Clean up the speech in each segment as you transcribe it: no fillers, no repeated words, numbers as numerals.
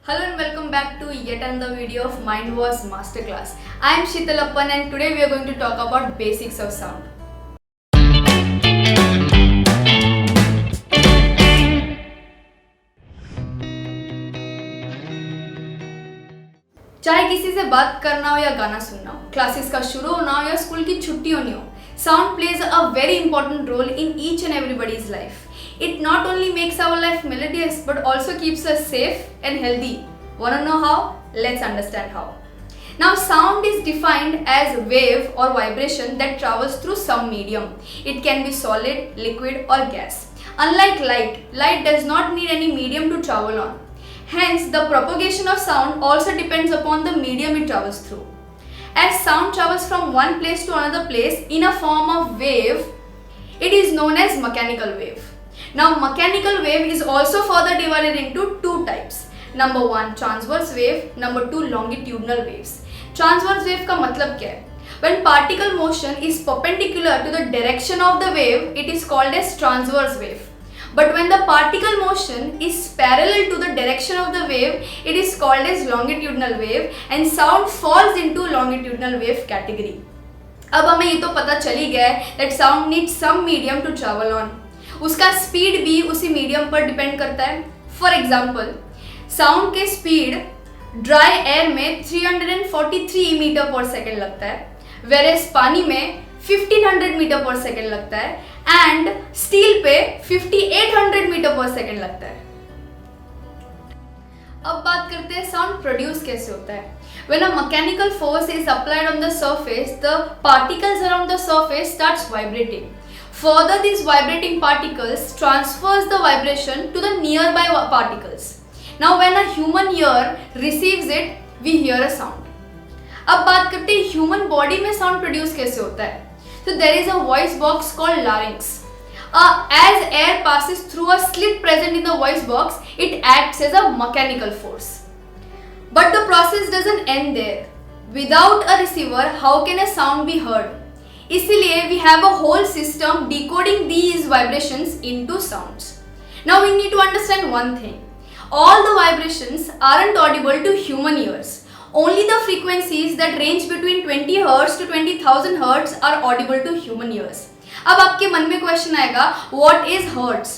Hello and welcome back to yet another video of Mind Was Masterclass. I am Sheetalappan and today we are going to talk about basics of sound. चाहे किसी से बात करना हो या गाना सुनना हो, क्लासेस का शुरू होना हो या स्कूल की छुट्टी होनी हो, sound plays a very important role in each and everybody's life. It not only makes our life melodious but also keeps us safe and healthy. Wanna know how? Let's understand how. Now, sound is defined as wave or vibration that travels through some medium. It can be solid, liquid or gas. Unlike light does not need any medium to travel on. Hence, the propagation of sound also depends upon the medium it travels through. As sound travels from one place to another place in a form of wave, it is known as mechanical wave. Now, mechanical wave is also further divided into two types. Number 1 transverse wave, number 2 longitudinal waves. Transverse wave का मतलब क्या है? When particle motion is perpendicular to the direction of the wave, it is called as transverse wave. But when the particle motion is parallel to the direction of the wave, it is called as longitudinal wave and sound falls into longitudinal wave category. अब हमें ये तो पता चल ही गया है that sound needs some medium to travel on. उसका speed भी उसी medium पर depend करता है. For example, साउंड के स्पीड ड्राई एयर में 343 मीटर पर सेकेंड लगता है, वेरेस पानी में 1500 मीटर पर सेकेंड लगता है एंड स्टील पे 5800 मीटर पर सेकेंड लगता है. अब बात करते हैं साउंड प्रोड्यूस कैसे होता है. When a mechanical force is applied on the surface, the particles around the surface starts vibrating. Further, these vibrating particles transfers the vibration to the nearby particles. Now, when a human ear receives it, we hear a sound. अब बात करते हैं human body में sound produce कैसे होता है. So there is a voice box called larynx. As air passes through a slit present in the voice box, it acts as a mechanical force. But the process doesn't end there. Without a receiver, how can a sound be heard? इसीलिए we have a whole system decoding these vibrations into sounds. Now we need to understand one thing. All the vibrations aren't audible to human ears. Only the frequencies that range between 20 Hz to 20,000 Hz are audible to human ears. अब आपके मन में question आएगा, what is Hertz?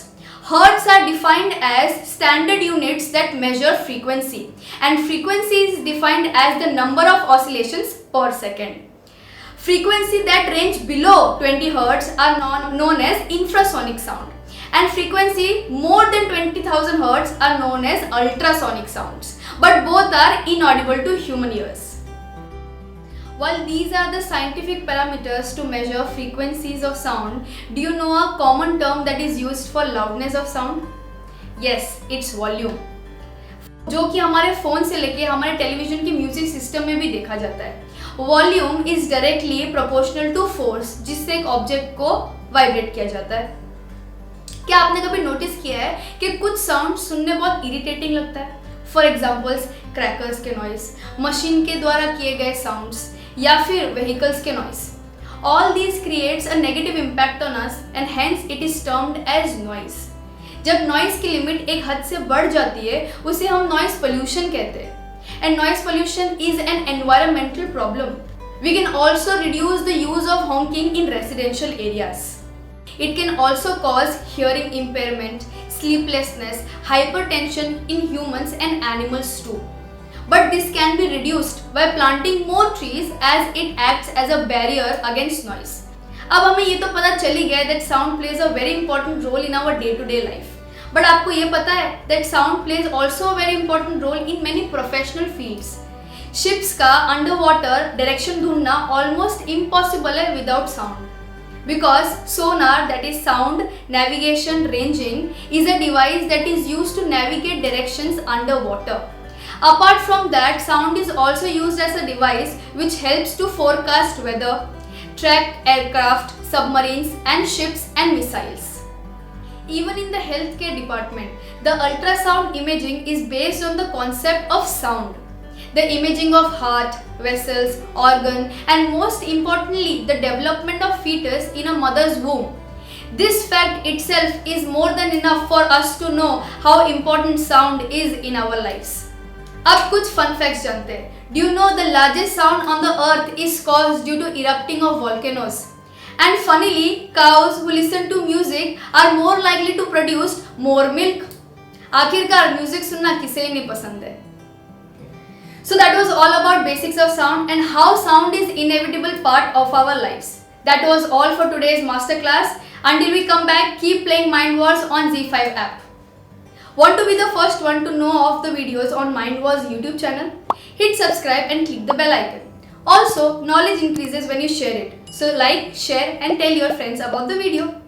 Hertz are defined as standard units that measure frequency, and frequency is defined as the number of oscillations per second. Frequency that range below 20 Hz are known as infrasonic sound. And frequency more than 20,000 Hz are known as ultrasonic sounds, but both are inaudible to human ears. While these are the scientific parameters to measure frequencies of sound, do you know a common term that is used for loudness of sound? Yes, it's volume. जो कि हमारे phone से लेके हमारे television के music system में भी देखा जाता है. Volume is directly proportional to force जिससे एक ऑब्जेक्ट को वाइब्रेट किया जाता है. क्या आपने कभी नोटिस किया है कि कुछ साउंड सुनने बहुत इरिटेटिंग लगता है. फॉर एग्जाम्पल्स क्रैकर्स के नॉइस, मशीन के द्वारा किए गए साउंड्स या फिर व्हीकल्स के noise. All these creates a negative impact on us and hence it is termed as noise. जब नॉइस की लिमिट एक हद से बढ़ जाती है उसे हम नॉइस पोल्यूशन कहते हैं. And noise pollution is an environmental problem. We can also reduce the use of honking in residential areas. It can also cause hearing impairment, sleeplessness, hypertension in humans and animals too. But this can be reduced by planting more trees as it acts as a barrier against noise. अब हमें ये तो पता चल ही गया that sound plays a very important role in our day-to-day life. But आपको ये पता है that sound plays also a very important role in many professional fields. Ships का underwater direction ढूंढना almost impossible है without sound. Because sonar, that is sound navigation ranging, is a device that is used to navigate directions underwater. Apart from that, sound is also used as a device which helps to forecast weather, track aircraft, submarines and ships and missiles. Even in the healthcare department, the ultrasound imaging is based on the concept of sound. The imaging of heart, vessels, organ and most importantly the development of fetus in a mother's womb. This fact itself is more than enough for us to know how important sound is in our lives. अब कुछ fun facts जानते हैं. Do you know the largest sound on the earth is caused due to erupting of volcanoes? And funnily, cows who listen to music are more likely to produce more milk. आखिरकार music सुनना किसे ही नहीं पसंद है. So that was all about basics of sound and how sound is inevitable part of our lives. That was all for today's masterclass. Until we come back, keep playing Mind Wars on Z5 app. Want to be the first one to know of the videos on Mind Wars YouTube channel? Hit subscribe and click the bell icon. Also, knowledge increases when you share it. So like, share and tell your friends about the video.